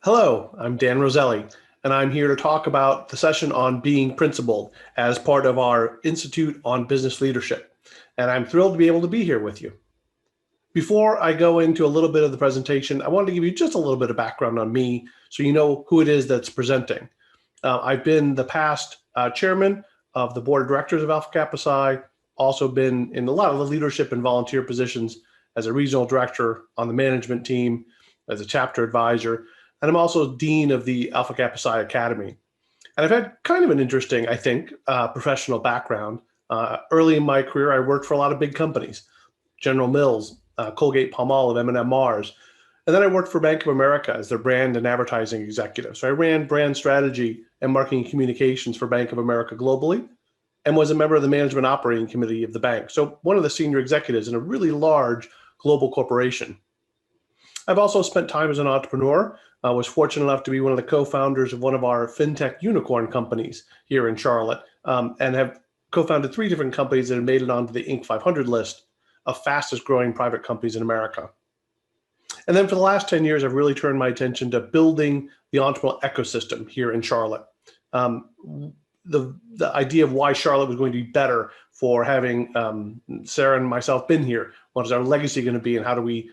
Hello, I'm Dan Roselli, and I'm here to talk about the session on being principled as part of our Institute on Business Leadership. And I'm thrilled to be able to be here with you. Before I go into a little bit of the presentation, I wanted to give you just a little bit of background on me so you know who it is that's presenting. I've been the past chairman of the board of directors of Alpha Kappa Psi, also been in a lot of the leadership and volunteer positions as a regional director on the management team, as a chapter advisor, and I'm also dean of the Alpha Kappa Psi Academy. And I've had kind of an interesting, I think, professional background. Early in my career, I worked for a lot of big companies, General Mills, Colgate-Palmolive, M&M Mars. And then I worked for Bank of America as their brand and advertising executive. So I ran brand strategy and marketing communications for Bank of America globally and was a member of the management operating committee of the bank. So one of the senior executives in a really large global corporation. I've also spent time as an entrepreneur. I was fortunate enough to be one of the co-founders of one of our fintech unicorn companies here in Charlotte, and have co-founded 3 different companies that have made it onto the Inc. 500 list of fastest growing private companies in America. And then for the last 10 years, I've really turned my attention to building the entrepreneurial ecosystem here in Charlotte. The idea of why Charlotte was going to be better for having Sarah and myself been here. What is our legacy going to be, and how do we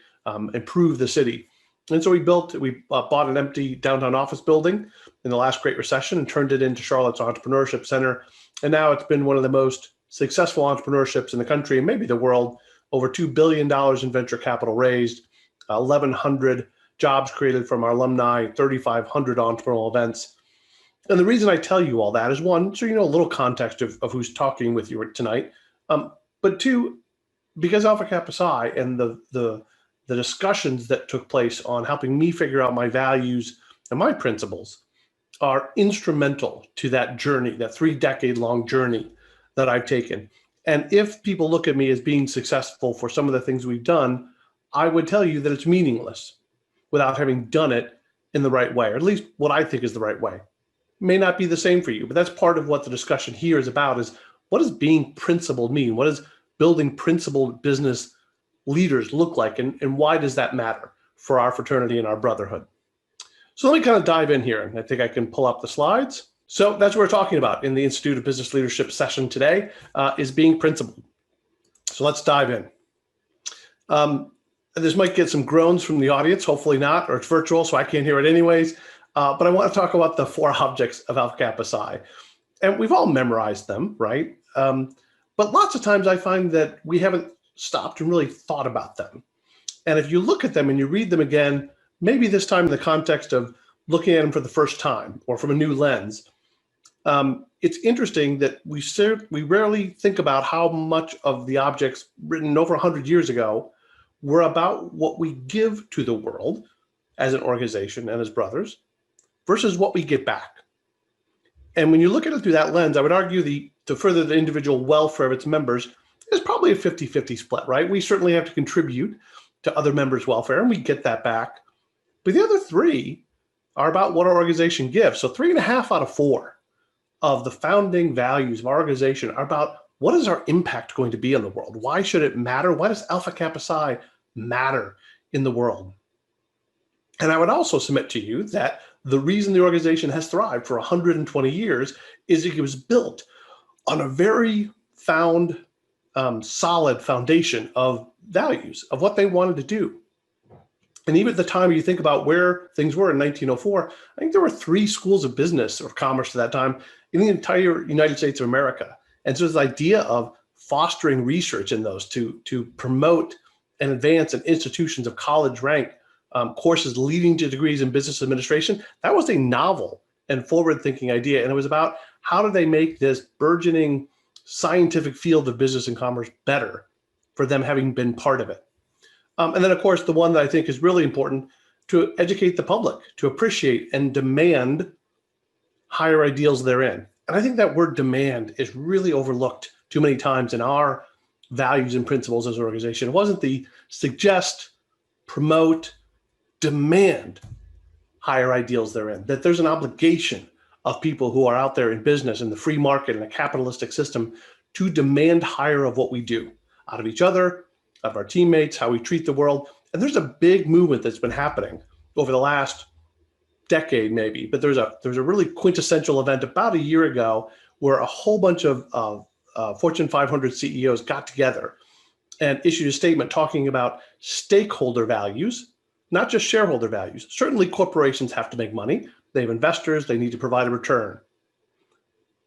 improve the city? And so we bought an empty downtown office building in the last Great Recession and turned it into Charlotte's Entrepreneurship Center. And now it's been one of the most successful entrepreneurships in the country and maybe the world. Over $2 billion in venture capital raised, 1,100 jobs created from our alumni, 3,500 entrepreneurial events. And the reason I tell you all that is, one, so you know a little context of who's talking with you tonight, but two, because Alpha Kappa Psi and the discussions that took place on helping me figure out my values and my principles are instrumental to that journey, that 3-decade-long journey that I've taken. And if people look at me as being successful for some of the things we've done, I would tell you that it's meaningless without having done it in the right way, or at least what I think is the right way. It may not be the same for you, but that's part of what the discussion here is about, is what does being principled mean? What does building principled business leaders look like, and why does that matter for our fraternity and our brotherhood? So let me kind of dive in here, and I think I can pull up the slides. So that's what we're talking about in the Institute of Business Leadership session today, is being principled. So let's dive in. This might get some groans from the audience, hopefully not, or it's virtual, so I can't hear it anyways. But I want to talk about the 4 objects of Alpha Kappa Psi. And we've all memorized them, right? But lots of times I find that we haven't stopped and really thought about them. And if you look at them and you read them again, maybe this time in the context of looking at them for the first time or from a new lens, it's interesting that we rarely think about how much of the objects written over 100 years ago were about what we give to the world as an organization and as brothers versus what we get back. And when you look at it through that lens, I would argue to further the individual welfare of its members is probably a 50-50 split, right? We certainly have to contribute to other members' welfare, and we get that back. But the other 3 are about what our organization gives. So 3.5 out of 4 of the founding values of our organization are about what is our impact going to be on the world? Why should it matter? Why does Alpha Kappa Psi matter in the world? And I would also submit to you that the reason the organization has thrived for 120 years is it was built on a very solid foundation of values, of what they wanted to do. And even at the time you think about where things were in 1904, I think there were 3 schools of business or commerce at that time in the entire United States of America. And so this idea of fostering research in those to promote and advance in institutions of college rank courses leading to degrees in business administration, that was a novel and forward-thinking idea. And it was about how do they make this burgeoning scientific field of business and commerce better for them having been part of it. And then, of course, the one that I think is really important, to educate the public, to appreciate and demand higher ideals therein. And I think that word demand is really overlooked too many times in our values and principles as an organization. It wasn't the suggest, promote, demand higher ideals therein, that there's an obligation of people who are out there in business in the free market in a capitalistic system to demand higher of what we do out of each other, of our teammates, how we treat the world. And there's a big movement that's been happening over the last decade maybe, but there's a really quintessential event about a year ago where a whole bunch of Fortune 500 CEOs got together and issued a statement talking about stakeholder values, not just shareholder values. Certainly corporations have to make money. They have investors, they need to provide a return.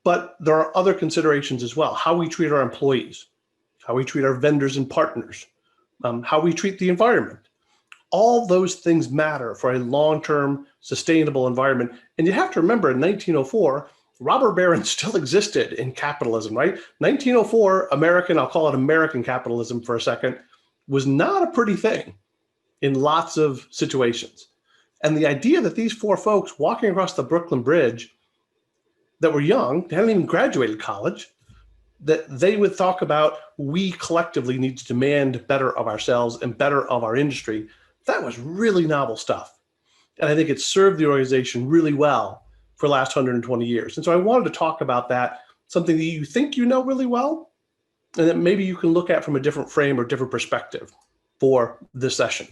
But there are other considerations as well. How we treat our employees, how we treat our vendors and partners, how we treat the environment. All those things matter for a long-term sustainable environment. And you have to remember in 1904, robber barons still existed in capitalism, right? 1904 American, I'll call it American capitalism for a second, was not a pretty thing in lots of situations. And the idea that these four folks walking across the Brooklyn Bridge that were young, they hadn't even graduated college, that they would talk about we collectively need to demand better of ourselves and better of our industry, that was really novel stuff. And I think it served the organization really well for the last 120 years. And so I wanted to talk about that, something that you think you know really well, and that maybe you can look at from a different frame or different perspective for this session.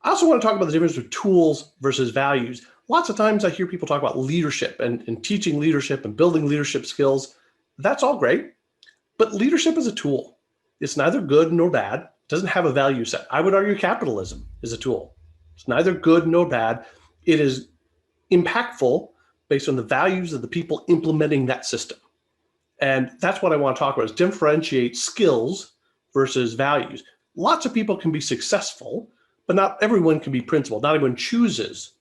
I also want to talk about the difference between tools versus values. Lots of times I hear people talk about leadership and teaching leadership and building leadership skills. That's all great, but leadership is a tool. It's neither good nor bad. It doesn't have a value set. I would argue capitalism is a tool. It's neither good nor bad. It is impactful based on the values of the people implementing that system. And that's what I want to talk about, is differentiate skills versus values. Lots of people can be successful, but not everyone can be principled. Not everyone chooses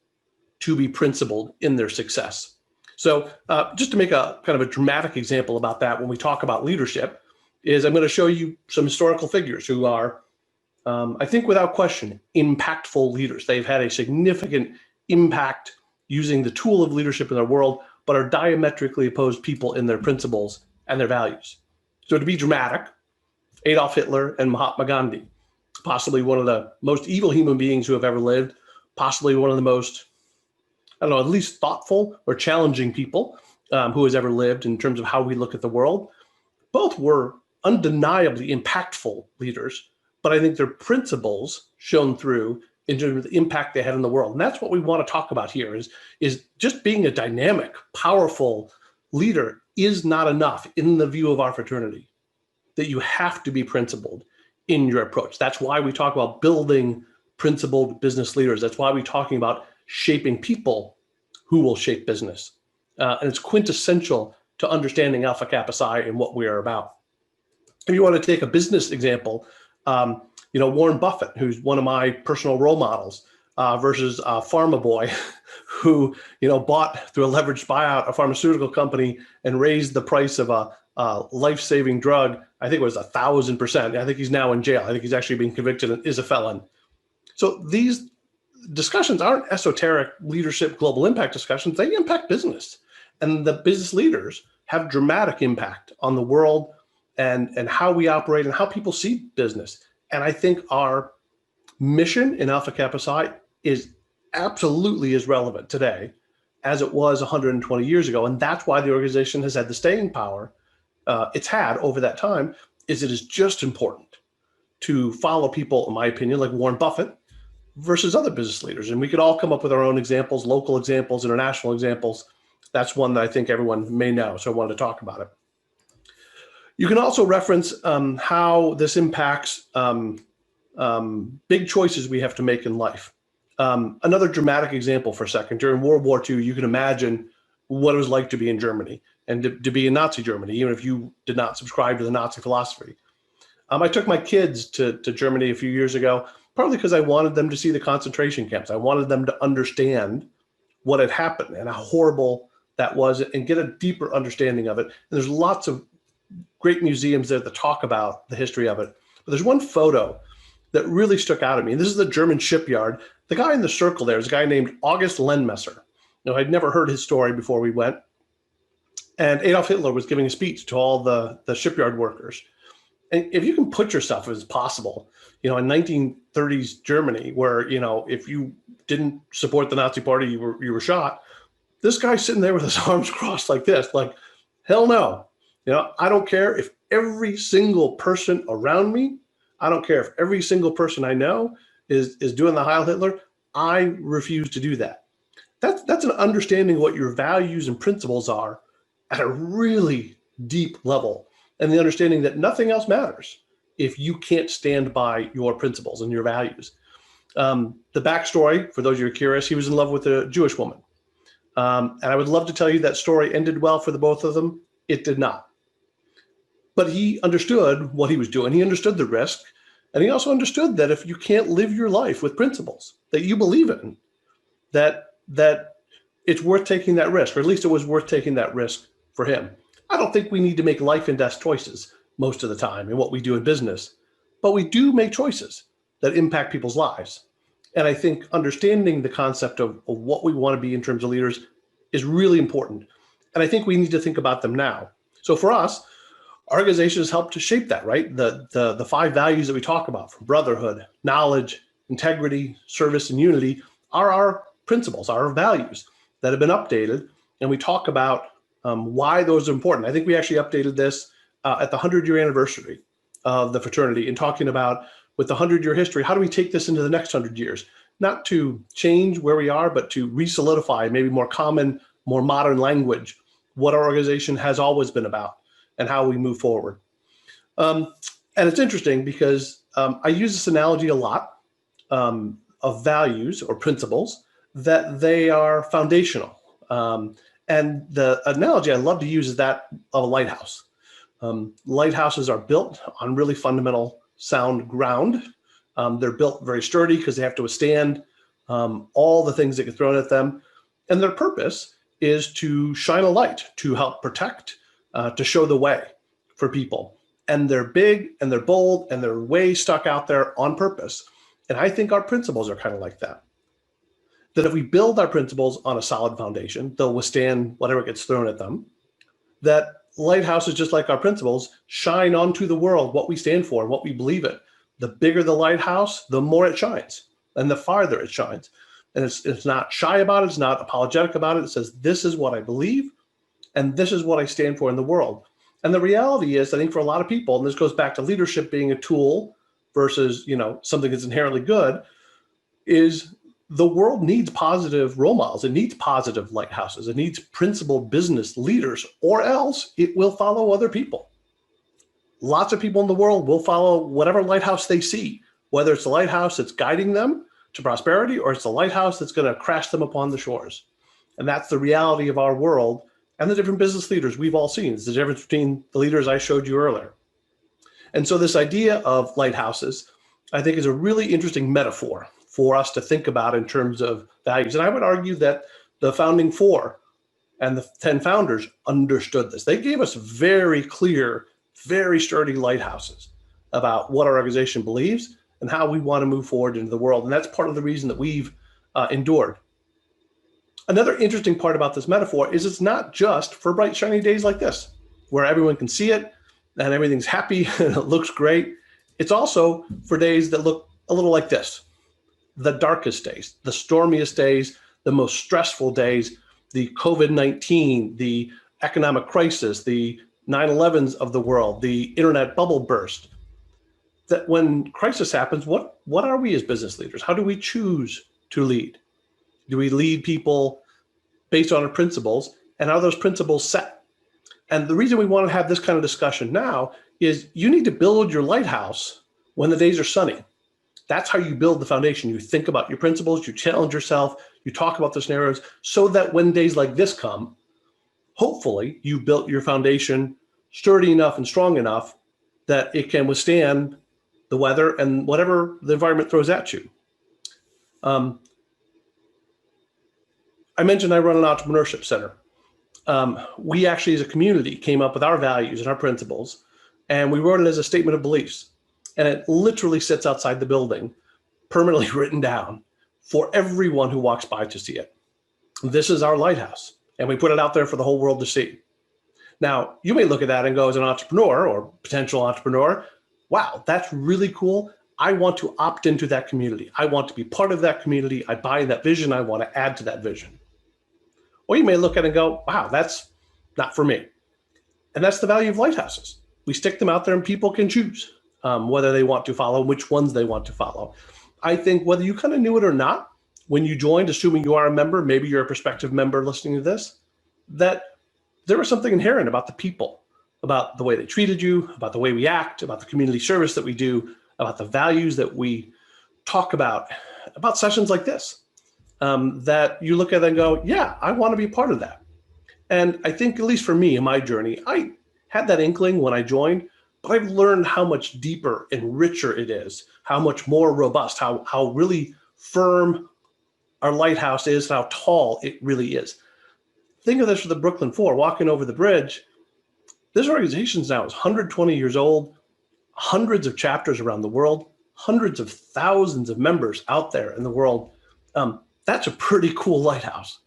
to be principled in their success. So just to make a kind of a dramatic example about that, when we talk about leadership, is I'm going to show you some historical figures who are, I think without question, impactful leaders. They've had a significant impact using the tool of leadership in their world, but are diametrically opposed people in their principles and their values. So to be dramatic, Adolf Hitler and Mahatma Gandhi, possibly one of the most evil human beings who have ever lived, possibly one of the most, I don't know, at least thoughtful or challenging people who has ever lived in terms of how we look at the world. Both were undeniably impactful leaders, but I think their principles shone through in terms of the impact they had in the world. And that's what we want to talk about here is just being a dynamic, powerful leader is not enough in the view of our fraternity, that you have to be principled in your approach. That's why we talk about building principled business leaders. That's why we're talking about shaping people who will shape business. And it's quintessential to understanding Alpha Kappa Psi and what we are about. If you want to take a business example, Warren Buffett, who's one of my personal role models, versus Pharma Boy, who bought through a leveraged buyout a pharmaceutical company and raised the price of a life-saving drug. I think it was 1,000%. I think he's now in jail. I think he's actually being convicted and is a felon. So these discussions aren't esoteric leadership, global impact discussions. They impact business, and the business leaders have dramatic impact on the world and how we operate and how people see business. And I think our mission in Alpha Kappa Psi is absolutely as relevant today as it was 120 years ago. And that's why the organization has had the staying power it's had over that time. Is it is just important to follow people, in my opinion, like Warren Buffett versus other business leaders. And we could all come up with our own examples, local examples, international examples. That's one that I think everyone may know. So I wanted to talk about it. You can also reference how this impacts big choices we have to make in life. Another dramatic example for a second, during World War II, you can imagine what it was like to be in Germany and to be in Nazi Germany, even if you did not subscribe to the Nazi philosophy. I took my kids to Germany a few years ago, partly because I wanted them to see the concentration camps. I wanted them to understand what had happened and how horrible that was and get a deeper understanding of it. And there's lots of great museums there that talk about the history of it. But there's one photo that really stuck out at me. This is the German shipyard. The guy in the circle there is a guy named August Lenmesser. I'd never heard his story before we went. And Adolf Hitler was giving a speech to all the shipyard workers. And if you can put yourself as possible, in 1930s Germany, where, if you didn't support the Nazi party, you were shot. This guy's sitting there with his arms crossed like this, like, hell no. I don't care if every single person around me, I don't care if every single person I know is doing the Heil Hitler. I refuse to do that. That's an understanding what your values and principles are at a really deep level, and the understanding that nothing else matters if you can't stand by your principles and your values. The backstory, for those of you who are curious, he was in love with a Jewish woman. And I would love to tell you that story ended well for the both of them. It did not. But he understood what he was doing. He understood the risk. And he also understood that if you can't live your life with principles that you believe in, that it's worth taking that risk, or at least it was worth taking that risk for him. I don't think we need to make life and death choices most of the time in what we do in business, but we do make choices that impact people's lives. And I think understanding the concept of what we want to be in terms of leaders is really important. And I think we need to think about them now. So for us, our organizations help to shape that, right? The 5 values that we talk about, from brotherhood, knowledge, integrity, service, and unity, are our principles, our values that have been updated. And we talk about why those are important. I think we actually updated this at the 100-year anniversary of the fraternity, and talking about, with the 100-year history, how do we take this into the next 100 years? Not to change where we are, but to re-solidify, maybe more common, more modern language, what our organization has always been about and how we move forward. And it's interesting because I use this analogy a lot of values or principles, that they are foundational. And the analogy I love to use is that of a lighthouse. Lighthouses are built on really fundamental sound ground. They're built very sturdy because they have to withstand all the things that get thrown at them. And their purpose is to shine a light, to help protect, to show the way for people. And they're big and they're bold and they're way stuck out there on purpose. And I think our principles are kind of like that. That if we build our principles on a solid foundation, they'll withstand whatever gets thrown at them. That lighthouses, just like our principles, shine onto the world what we stand for and what we believe in. The bigger the lighthouse, the more it shines and the farther it shines. And it's not shy about it. It's not apologetic about it. It says, this is what I believe and this is what I stand for in the world. And the reality is, I think for a lot of people, and this goes back to leadership being a tool versus, something that's inherently good, is the world needs positive role models. It needs positive lighthouses. It needs principled business leaders, or else it will follow other people. Lots of people in the world will follow whatever lighthouse they see, whether it's the lighthouse that's guiding them to prosperity or it's the lighthouse that's going to crash them upon the shores. And that's the reality of our world and the different business leaders we've all seen. It's the difference between the leaders I showed you earlier. And so this idea of lighthouses, I think, is a really interesting metaphor for us to think about in terms of values. And I would argue that the founding 4 and the 10 founders understood this. They gave us very clear, very sturdy lighthouses about what our organization believes and how we want to move forward into the world. And that's part of the reason that we've endured. Another interesting part about this metaphor is it's not just for bright, shiny days like this, where everyone can see it and everything's happy and it looks great. It's also for days that look a little like this: the darkest days, the stormiest days, the most stressful days, the COVID-19, the economic crisis, the 9/11s of the world, the internet bubble burst. That when crisis happens, what are we as business leaders? How do we choose to lead? Do we lead people based on our principles, and are those principles set? And the reason we want to have this kind of discussion now is you need to build your lighthouse when the days are sunny. That's how you build the foundation. You think about your principles, you challenge yourself, you talk about the scenarios, so that when days like this come, hopefully you built your foundation sturdy enough and strong enough that it can withstand the weather and whatever the environment throws at you. I mentioned I run an entrepreneurship center. We actually, as a community, came up with our values and our principles, and we wrote it as a statement of beliefs. And it literally sits outside the building, permanently written down for everyone who walks by to see it. This is our lighthouse, and we put it out there for the whole world to see. Now, you may look at that and go, as an entrepreneur or potential entrepreneur, wow, that's really cool. I want to opt into that community. I want to be part of that community. I buy that vision. I want to add to that vision. Or you may look at it and go, wow, that's not for me. And that's the value of lighthouses. We stick them out there and people can choose whether they want to follow, which ones they want to follow. I think whether you kind of knew it or not, when you joined, assuming you are a member, maybe you're a prospective member listening to this, that there was something inherent about the people, about the way they treated you, about the way we act, about the community service that we do, about the values that we talk about sessions like this, that you look at and go, yeah, I want to be part of that. And I think, at least for me in my journey, I had that inkling when I joined, but I've learned how much deeper and richer it is, how much more robust, how really firm our lighthouse is, how tall it really is. Think of this for the Brooklyn Four, walking over the bridge. This organization now is 120 years old, hundreds of chapters around the world, hundreds of thousands of members out there in the world. That's a pretty cool lighthouse.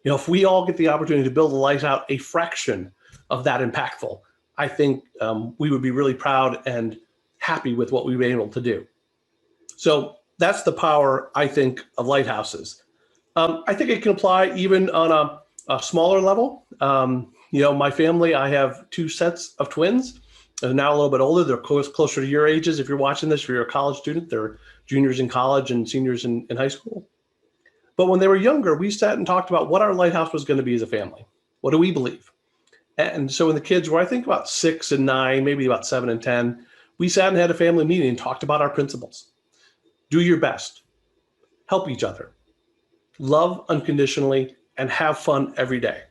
If we all get the opportunity to build a lighthouse a fraction of that impactful, I think we would be really proud and happy with what we've been able to do. So that's the power, I think, of lighthouses. I think it can apply even on a smaller level. My family, I have 2 sets of twins. They're now a little bit older. They're closer to your ages. If you're watching this, if you're a college student, they're juniors in college and seniors in high school. But when they were younger, we sat and talked about what our lighthouse was going to be as a family. What do we believe? And so when the kids were, I think, about 6 and 9, maybe about 7 and 10, we sat and had a family meeting and talked about our principles. Do your best. Help each other. Love unconditionally and have fun every day.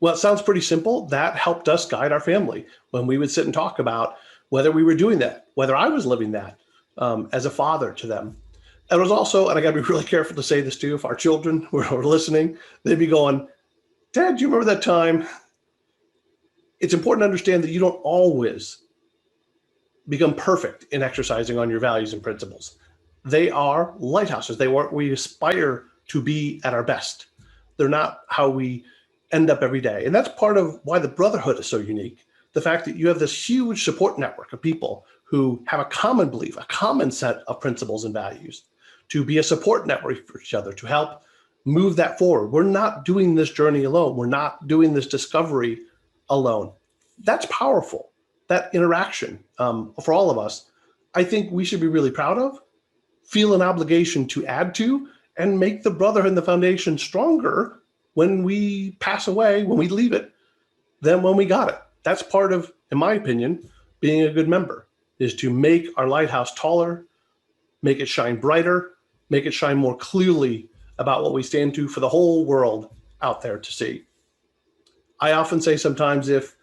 Well, it sounds pretty simple. That helped us guide our family when we would sit and talk about whether we were doing that, whether I was living that as a father to them. And it was also, and I got to be really careful to say this too, if our children were listening, they'd be going, Dad, do you remember that time? It's important to understand that you don't always become perfect in exercising on your values and principles. They are lighthouses. We aspire to be at our best. They're not how we end up every day. And that's part of why the Brotherhood is so unique. The fact that you have this huge support network of people who have a common belief, a common set of principles and values, to be a support network for each other, to help move that forward. We're not doing this journey alone. We're not doing this discovery alone. That's powerful. That interaction for all of us, I think we should be really proud of, feel an obligation to add to, and make the Brotherhood and the Foundation stronger when we pass away, when we leave it, than when we got it. That's part of, in my opinion, being a good member, is to make our lighthouse taller, make it shine brighter, make it shine more clearly about what we stand to for the whole world out there to see. I often say sometimes if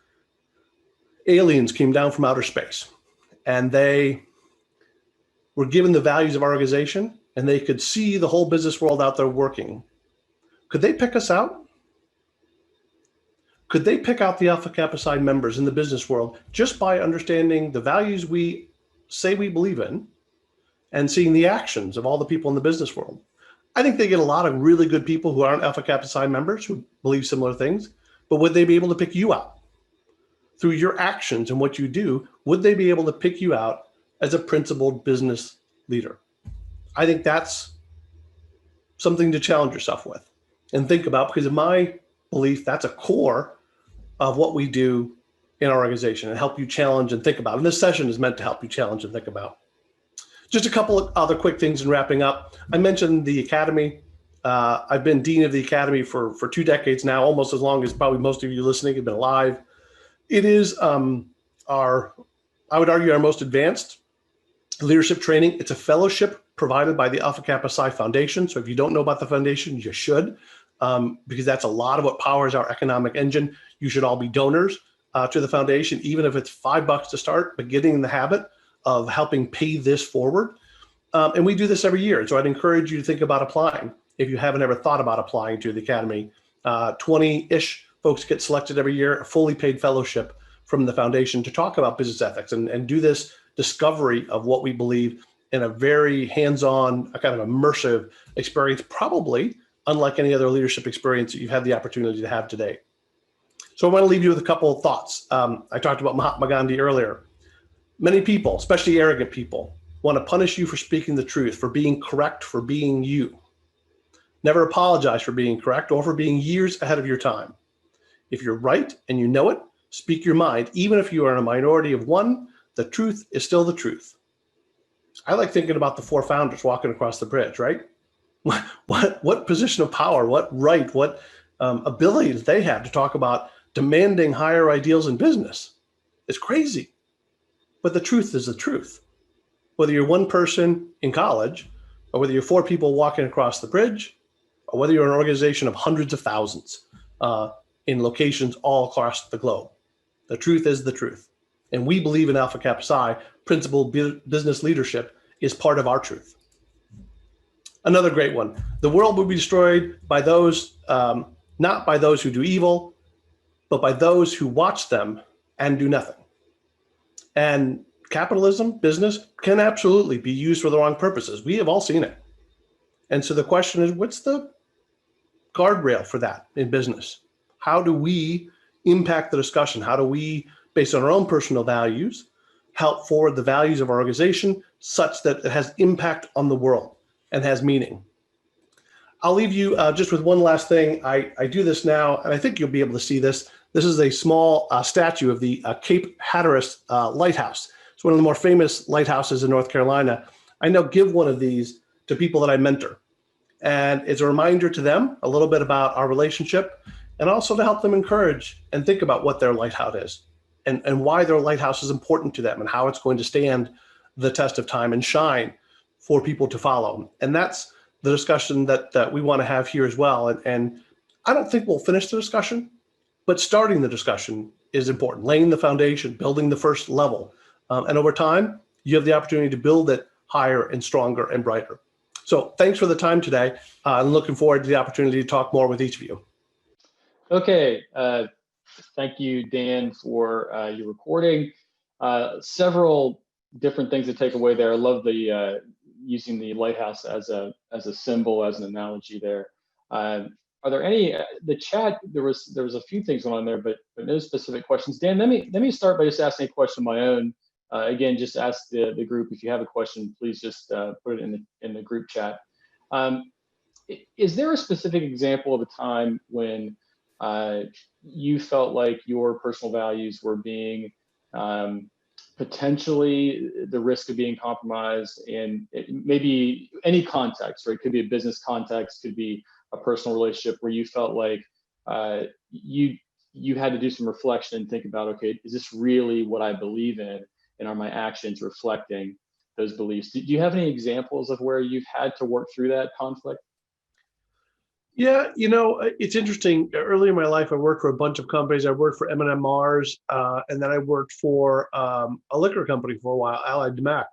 aliens came down from outer space and they were given the values of our organization and they could see the whole business world out there working, could they pick us out? Could they pick out the Alpha Kappa Psi members in the business world just by understanding the values we say we believe in and seeing the actions of all the people in the business world? I think they get a lot of really good people who aren't Alpha Kappa Psi members who believe similar things, but would they be able to pick you out? Through your actions and what you do, would they be able to pick you out as a principled business leader? I think that's something to challenge yourself with and think about, because in my belief, that's a core of what we do in our organization and help you challenge and think about. And this session is meant to help you challenge and think about. Just a couple of other quick things in wrapping up. I mentioned the Academy. I've been Dean of the Academy for 2 decades now, almost as long as probably most of you listening have been alive. It is I would argue, our most advanced leadership training. It's a fellowship provided by the Alpha Kappa Psi Foundation. So if you don't know about the foundation, you should, because that's a lot of what powers our economic engine. You should all be donors to the foundation, even if it's $5 to start, but getting in the habit of helping pay this forward. And we do this every year. And so I'd encourage you to think about applying if you haven't ever thought about applying to the Academy. 20-ish folks get selected every year, a fully paid fellowship from the foundation to talk about business ethics and do this discovery of what we believe in a very hands-on, a kind of immersive experience, probably unlike any other leadership experience that you've had the opportunity to have today. So I want to leave you with a couple of thoughts. I talked about Mahatma Gandhi earlier. Many people, especially arrogant people, want to punish you for speaking the truth, for being correct, for being you. Never apologize for being correct or for being years ahead of your time. If you're right and you know it, speak your mind. Even if you are in a minority of one, the truth is still the truth. I like thinking about the four founders walking across the bridge, right? What position of power, what right, what ability do they have to talk about demanding higher ideals in business? It's crazy. But the truth is the truth. Whether you're one person in college, or whether you're four people walking across the bridge, or whether you're an organization of hundreds of thousands in locations all across the globe, the truth is the truth. And we believe in Alpha Kappa Psi, principled business leadership is part of our truth. Another great one. The world will be destroyed by those, not by those who do evil, but by those who watch them and do nothing. And capitalism, business, can absolutely be used for the wrong purposes. We have all seen it. And so the question is, what's the guardrail for that in business? How do we impact the discussion? How do we, based on our own personal values, help forward the values of our organization such that it has impact on the world and has meaning? I'll leave you just with one last thing. I do this now, and I think you'll be able to see this. This is a small statue of the Cape Hatteras Lighthouse. It's one of the more famous lighthouses in North Carolina. I now give one of these to people that I mentor. And it's a reminder to them a little bit about our relationship, and also to help them encourage and think about what their lighthouse is and why their lighthouse is important to them and how it's going to stand the test of time and shine for people to follow. And that's the discussion that we want to have here as well. And I don't think we'll finish the discussion, but starting the discussion is important, laying the foundation, building the first level. And over time, you have the opportunity to build it higher and stronger and brighter. So thanks for the time today. I'm looking forward to the opportunity to talk more with each of you. Okay. Thank you, Dan, for your recording. Several different things to take away there. I love the using the lighthouse as a symbol, as an analogy there. Are there any the chat? There was a few things going on there, but no specific questions. Dan, let me start by just asking a question of my own. Again, just ask the group if you have a question. Please just put it in the group chat. Is there a specific example of a time when you felt like your personal values were being potentially the risk of being compromised, and maybe any context, right? It could be a business context, could be a personal relationship where you felt like you had to do some reflection and think about, okay, is this really what I believe in, and are my actions reflecting those beliefs? Do you have any examples of where you've had to work through that conflict? Yeah, it's interesting. Early in my life, I worked for a bunch of companies. I worked for M&M Mars, and then I worked for a liquor company for a while, Allied Demac.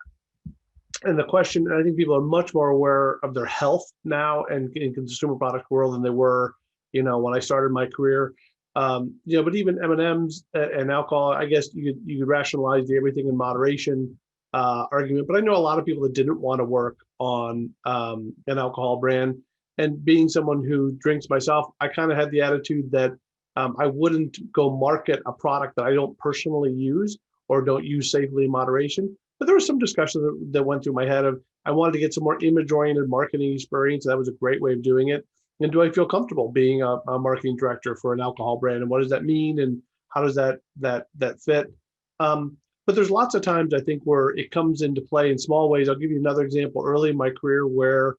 And the question, I think people are much more aware of their health now and in consumer product world than they were, when I started my career. But even M&Ms and alcohol, I guess you could rationalize the everything in moderation argument. But I know a lot of people that didn't want to work on an alcohol brand. And being someone who drinks myself, I kind of had the attitude that I wouldn't go market a product that I don't personally use or don't use safely in moderation. But there was some discussion that went through my head of I wanted to get some more image-oriented marketing experience. That was a great way of doing it. And do I feel comfortable being a marketing director for an alcohol brand? And what does that mean? And how does that fit? But there's lots of times I think where it comes into play in small ways. I'll give you another example early in my career where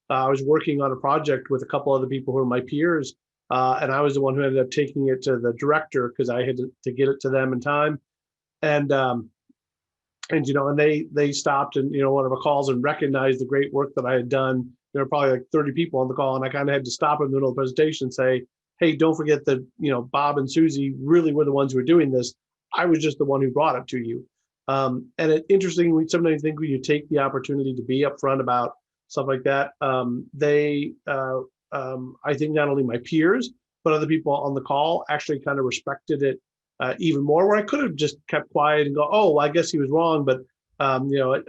I was working on a project with a couple other people who were my peers, and I was the one who ended up taking it to the director because I had to get it to them in time. And they stopped and one of our calls and recognized the great work that I had done. There were probably like 30 people on the call, and I kind of had to stop in the middle of the presentation and say, "Hey, don't forget that Bob and Susie really were the ones who were doing this. I was just the one who brought it to you." And it's interesting. We sometimes think when you take the opportunity to be upfront about stuff like that, I think not only my peers, but other people on the call actually kind of respected it even more, where I could have just kept quiet and go, "Oh, well, I guess he was wrong." But, I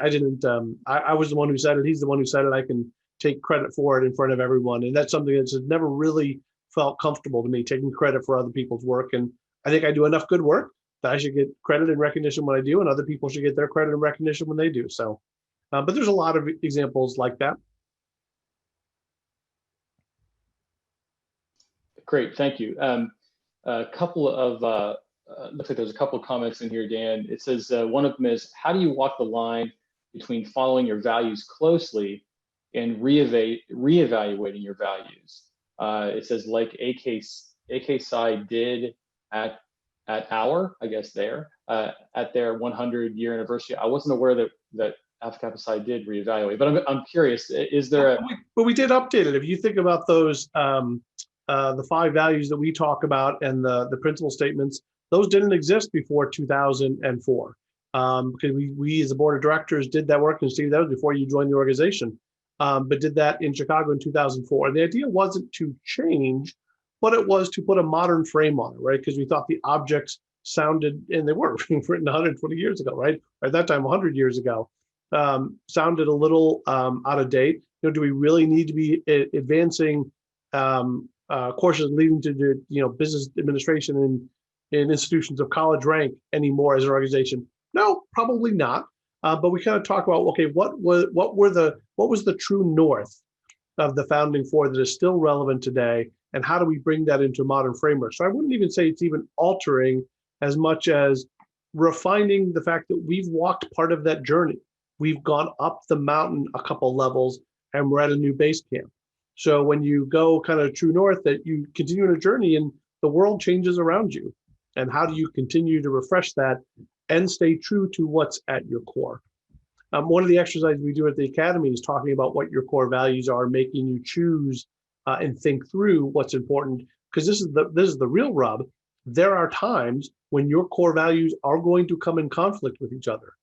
didn't, I was the one who said it. He's the one who said it. I can take credit for it in front of everyone. And that's something that's never really felt comfortable to me, taking credit for other people's work. And I think I do enough good work that I should get credit and recognition when I do, and other people should get their credit and recognition when they do. So, but there's a lot of examples like that. Great, thank you. A couple of, looks like there's a couple of comments in here, Dan. It says, one of them is, how do you walk the line between following your values closely and reevaluating your values. It says like AK Psi did at our, I guess at their 100-year anniversary. I wasn't aware that Alpha Kappa Psi did reevaluate, but I'm curious, is there a... But we did update it. If you think about those, the 5 values that we talk about and the principal statements, those didn't exist before 2004. Because we as a board of directors did that work, and Steve, that was before you joined the organization, but did that in Chicago in 2004. And the idea wasn't to change, but it was to put a modern frame on it, right? Because we thought the objects sounded, and they were written 120 years ago, right? At that time, 100 years ago, sounded a little out of date. Do we really need to be advancing courses leading to business administration in institutions of college rank anymore as an organization? No, probably not. But we kind of talk about, okay, what was the true north of the founding four that is still relevant today, and how do we bring that into a modern framework? So I wouldn't even say it's even altering as much as refining the fact that we've walked part of that journey. We've gone up the mountain a couple levels, and we're at a new base camp. So when you go kind of true north, that you continue on a journey and the world changes around you. And how do you continue to refresh that and stay true to what's at your core? One of the exercises we do at the Academy is talking about what your core values are, making you choose and think through what's important, because this is the real rub. There are times when your core values are going to come in conflict with each other.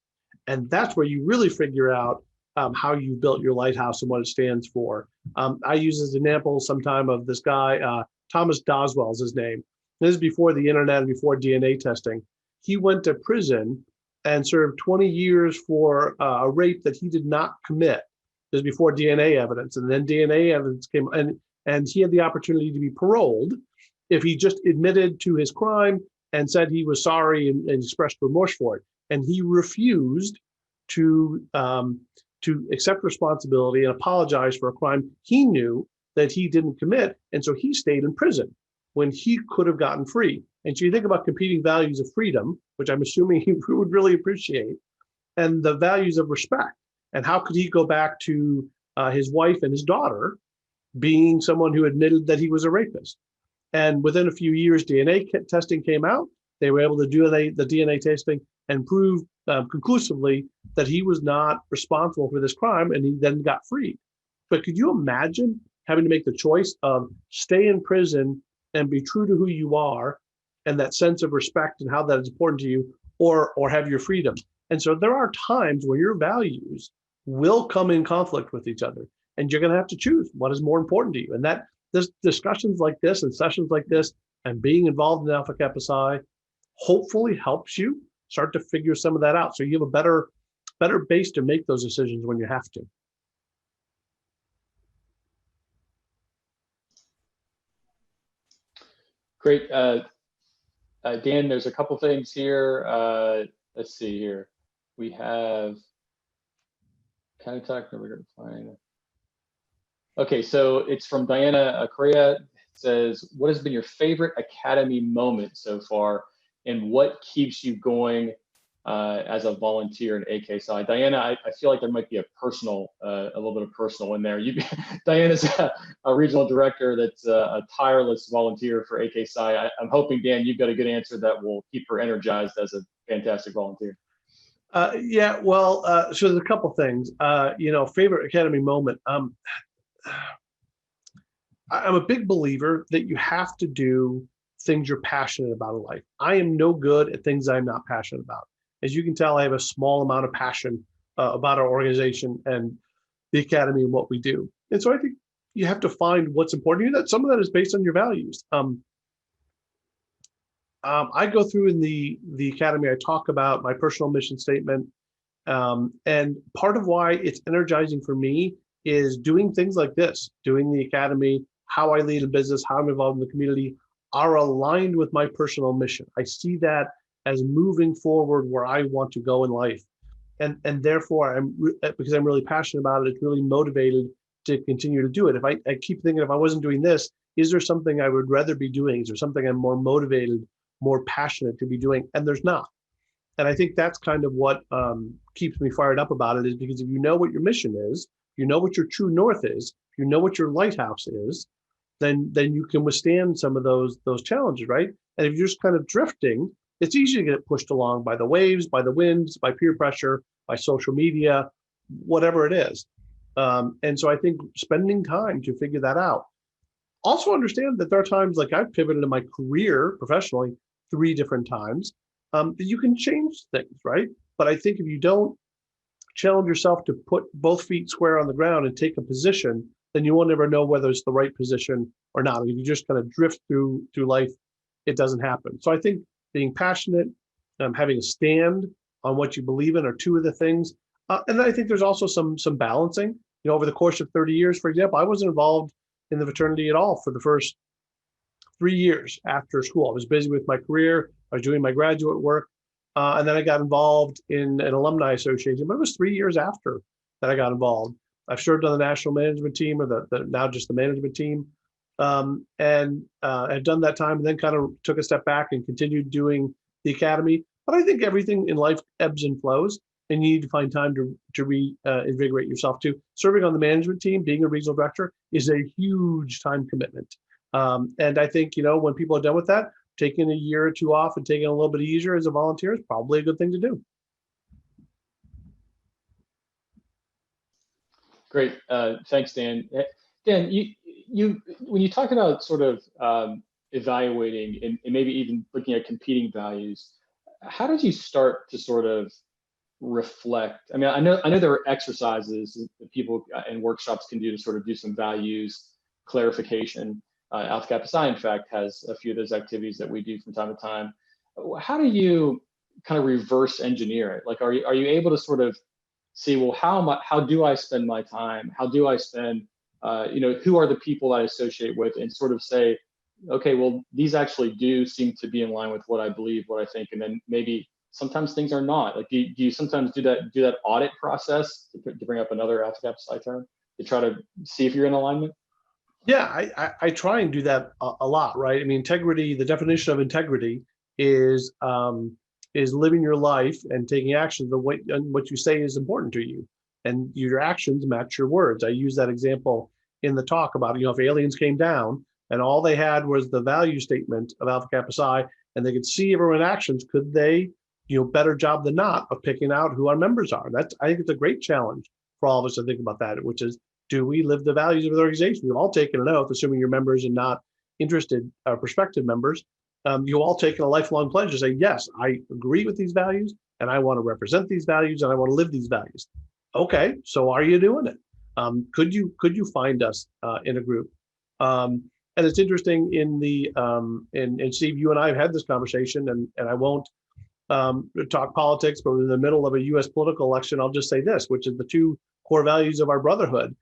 And that's where you really figure out how you built your lighthouse and what it stands for. I use as an example sometime of this guy, Thomas Doswell is his name. This is before the internet and before DNA testing. He went to prison and served 20 years for a rape that he did not commit. This is before DNA evidence. And then DNA evidence came, and he had the opportunity to be paroled if he just admitted to his crime and said he was sorry and expressed remorse for it. And he refused to accept responsibility and apologize for a crime he knew that he didn't commit. And so he stayed in prison when he could have gotten free. And so you think about competing values of freedom, which I'm assuming he would really appreciate, and the values of respect. And how could he go back to his wife and his daughter being someone who admitted that he was a rapist? And within a few years, DNA testing came out. They were able to do the DNA testing and prove conclusively that he was not responsible for this crime, and he then got freed. But could you imagine having to make the choice of stay in prison and be true to who you are and that sense of respect and how that is important to you, or have your freedom? And so there are times where your values will come in conflict with each other, and you're going to have to choose what is more important to you. And that this discussions like this and sessions like this and being involved in Alpha Kappa Psi hopefully helps you start to figure some of that out, so you have a better base to make those decisions when you have to. Great. Dan, there's a couple things here. Let's see here. We have kind of talk. We're going to find. Okay, so it's from Diana Correa. It says, what has been your favorite Academy moment so far, and what keeps you going as a volunteer in AK Psi? Diana, I feel like there might be a little bit of personal in there. Diana's a regional director that's a tireless volunteer for AK Psi. I'm hoping, Dan, you've got a good answer that will keep her energized as a fantastic volunteer. Yeah, well, so there's a couple things. Favorite Academy moment. I'm a big believer that you have to do things you're passionate about in life. I am no good at things I'm not passionate about. As you can tell, I have a small amount of passion about our organization and the Academy and what we do. And so I think you have to find what's important to you. That some of that is based on your values. I go through in the Academy, I talk about my personal mission statement. And part of why it's energizing for me is doing things like this, doing the Academy, how I lead a business, how I'm involved in the community, are aligned with my personal mission. I see that as moving forward where I want to go in life. And therefore, because I'm really passionate about it, it's really motivated to continue to do it. If I keep thinking, if I wasn't doing this, is there something I would rather be doing? Is there something I'm more motivated, more passionate to be doing? And there's not. And I think that's kind of what keeps me fired up about it, is because if you know what your mission is, you know what your true north is, you know what your lighthouse is, then you can withstand some of those challenges, right? And if you're just kind of drifting, it's easy to get pushed along by the waves, by the winds, by peer pressure, by social media, whatever it is. And so I think spending time to figure that out. Also understand that there are times, like I've pivoted in my career professionally 3 different times, that you can change things, right? But I think if you don't challenge yourself to put both feet square on the ground and take a position, then you will never know whether it's the right position or not. If you just kind of drift through life, it doesn't happen. So I think being passionate, having a stand on what you believe in are two of the things. And then I think there's also some balancing. Over the course of 30 years, for example, I wasn't involved in the fraternity at all for the first 3 years after school. I was busy with my career. I was doing my graduate work. And then I got involved in an alumni association, but it was 3 years after that I got involved. I've served on the national management team, or the now just the management team, and had done that time, and then kind of took a step back and continued doing the academy. But I think everything in life ebbs and flows, and you need to find time to reinvigorate yourself too. Serving on the management team, being a regional director, is a huge time commitment. And I think, when people are done with that, taking a year or two off and taking a little bit easier as a volunteer is probably a good thing to do. Great, thanks, Dan. Dan, you when you talk about sort of evaluating and maybe even looking at competing values, how did you start to sort of reflect? I mean, I know there are exercises that people and workshops can do to sort of do some values clarification. Alpha Kappa Psi, in fact, has a few of those activities that we do from time to time. How do you kind of reverse engineer it? Like, are you able to sort of see, well, how do I spend my time? How do I spend, who are the people I associate with, and sort of say, okay, well, these actually do seem to be in line with what I believe, what I think, and then maybe sometimes things are not. Like, do you sometimes do that audit process, to bring up another Alpha Kappa Psi term, to try to see if you're in alignment? Yeah, I try and do that a lot, right? I mean, integrity, the definition of integrity is living your life and taking actions the way and what you say is important to you, and your actions match your words. I use that example in the talk about, if aliens came down and all they had was the value statement of Alpha Kappa Psi, and they could see everyone's actions, could they, better job than not of picking out who our members are? I think it's a great challenge for all of us to think about that, which is, do we live the values of the organization? You've all taken an oath, assuming you're members and not interested prospective members. You all taken a lifelong pledge to say, yes, I agree with these values, and I want to represent these values, and I want to live these values. Okay, so are you doing it? Could you find us in a group? And it's interesting in the and Steve, you and I have had this conversation, and I won't talk politics, but we're in the middle of a U.S. political election. I'll just say this, which is the two core values of our brotherhood.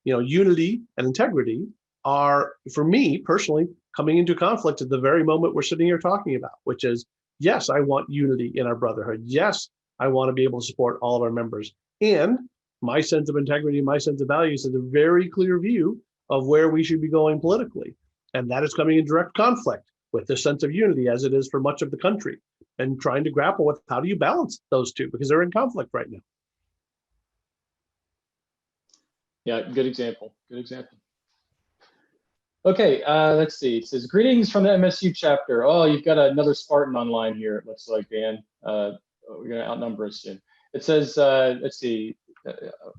Unity and integrity are, for me personally, coming into conflict at the very moment we're sitting here talking about, which is, yes, I want unity in our brotherhood. Yes, I want to be able to support all of our members. And my sense of integrity, my sense of values is a very clear view of where we should be going politically. And that is coming in direct conflict with this sense of unity, as it is for much of the country, and trying to grapple with how do you balance those two, because they're in conflict right now. Yeah, good example. Good example. Okay, let's see. It says, greetings from the MSU chapter. Oh, you've got another Spartan online here, it looks like, Dan. We're going to outnumber us soon. It says, let's see,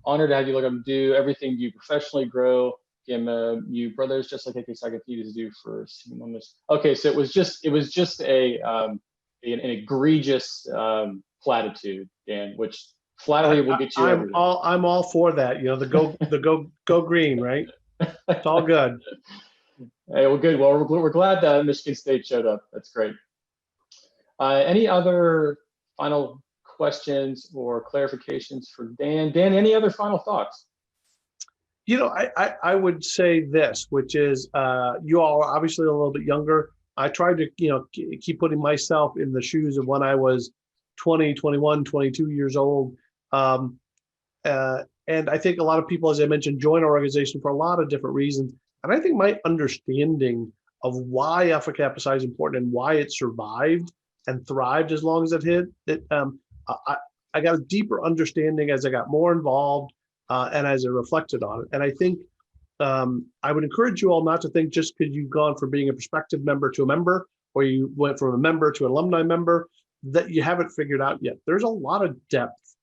honored to have you look up and do everything you professionally grow. You brothers, just like I continue to do for moments. Okay, so it was just an egregious platitude, Dan, which flattery will get you everywhere. I'm all for that. The go green, right? It's all good. Hey, well, good. Well, we're glad that Michigan State showed up. That's great. Any other final questions or clarifications for Dan? Dan, any other final thoughts? I would say this, which is, you all are obviously a little bit younger. I tried to, keep putting myself in the shoes of when I was 20, 21, 22 years old. And I think a lot of people, as I mentioned, join our organization for a lot of different reasons. And I think my understanding of why Alpha Kappa Psi is important and why it survived and thrived as long as it did. I got a deeper understanding as I got more involved and as I reflected on it. And I think I would encourage you all not to think just because you've gone from being a prospective member to a member, or you went from a member to an alumni member, that you haven't figured out yet. There's a lot of depth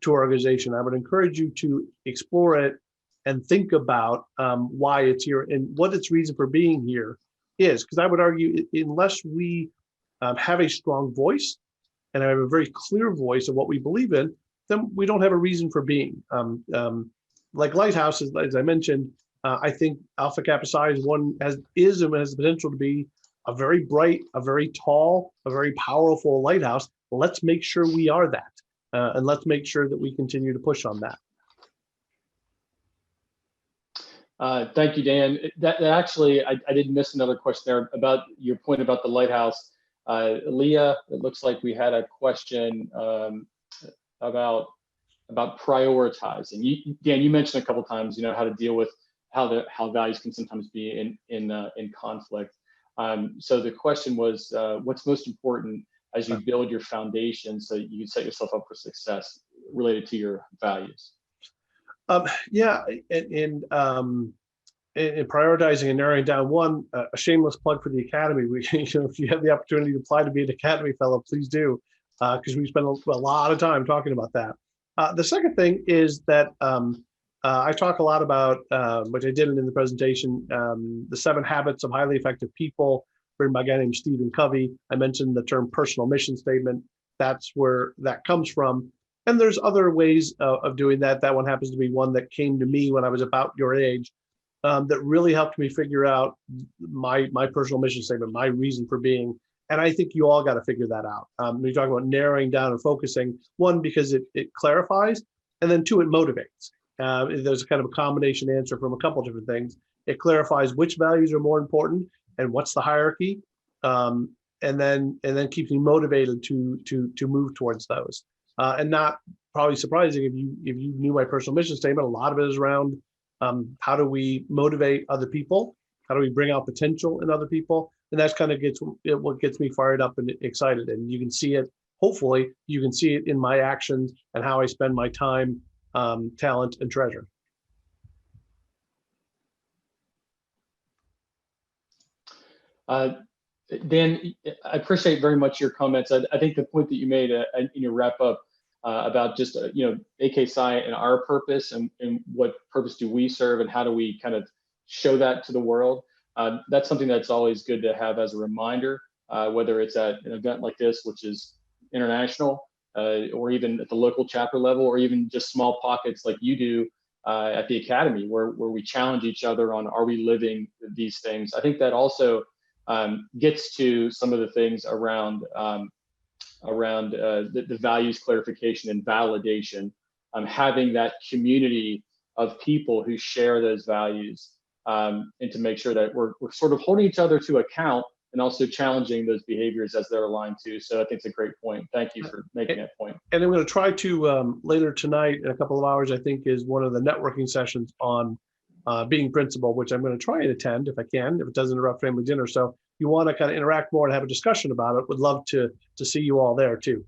to our organization. I would encourage you to explore it and think about why it's here and what its reason for being here is. Because I would argue, unless we have a strong voice and have a very clear voice of what we believe in, then we don't have a reason for being. Like Lighthouse, as I mentioned, I think Alpha Kappa Psi is has the potential to be a very bright, a very tall, a very powerful lighthouse. Let's make sure we are that, and let's make sure that we continue to push on that. Thank you, Dan. That actually, I did miss another question there about your point about the lighthouse. Leah, it looks like we had a question about prioritizing. Dan, you mentioned a couple of times, how to deal with how values can sometimes be in conflict. So the question was, what's most important as you build your foundation so you can set yourself up for success related to your values? Yeah, in prioritizing and narrowing down, one, a shameless plug for the Academy. If you have the opportunity to apply to be an Academy fellow, please do, because we spend a lot of time talking about that. The second thing is that I talk a lot about, which I did in the presentation, the 7 habits of highly effective people, written by a guy named Stephen Covey. I mentioned the term personal mission statement. That's where that comes from. And there's other ways of doing that. That one happens to be one that came to me when I was about your age, that really helped me figure out my personal mission statement, my reason for being. And I think you all got to figure that out. When you talk about narrowing down and focusing, one, because it clarifies, and then two, it motivates. There's kind of a combination answer from a couple different things. It clarifies which values are more important and what's the hierarchy, and then keeps me motivated to move towards those. And not probably surprising if you knew my personal mission statement. A lot of it is around how do we motivate other people, how do we bring out potential in other people, and that's kind of what gets me fired up and excited. And you can see it. Hopefully, you can see it in my actions and how I spend my time, talent, and treasure. Dan, I appreciate very much your comments. I think the point that you made in your wrap up about just AK Psi and our purpose and what purpose do we serve and how do we kind of show that to the world. That's something that's always good to have as a reminder, whether it's at an event like this, which is international, or even at the local chapter level, or even just small pockets like you do at the Academy, where we challenge each other on, are we living these things? I think that also gets to some of the things around the values clarification and validation, having that community of people who share those values, and to make sure that we're sort of holding each other to account and also challenging those behaviors as they're aligned to. So I think it's a great point. Thank you for making that point. And I'm going to try to, later tonight in a couple of hours, I think is one of the networking sessions on being principal, which I'm going to try and attend if I can, if it doesn't interrupt family dinner. So if you want to kind of interact more and have a discussion about it, would love to see you all there too.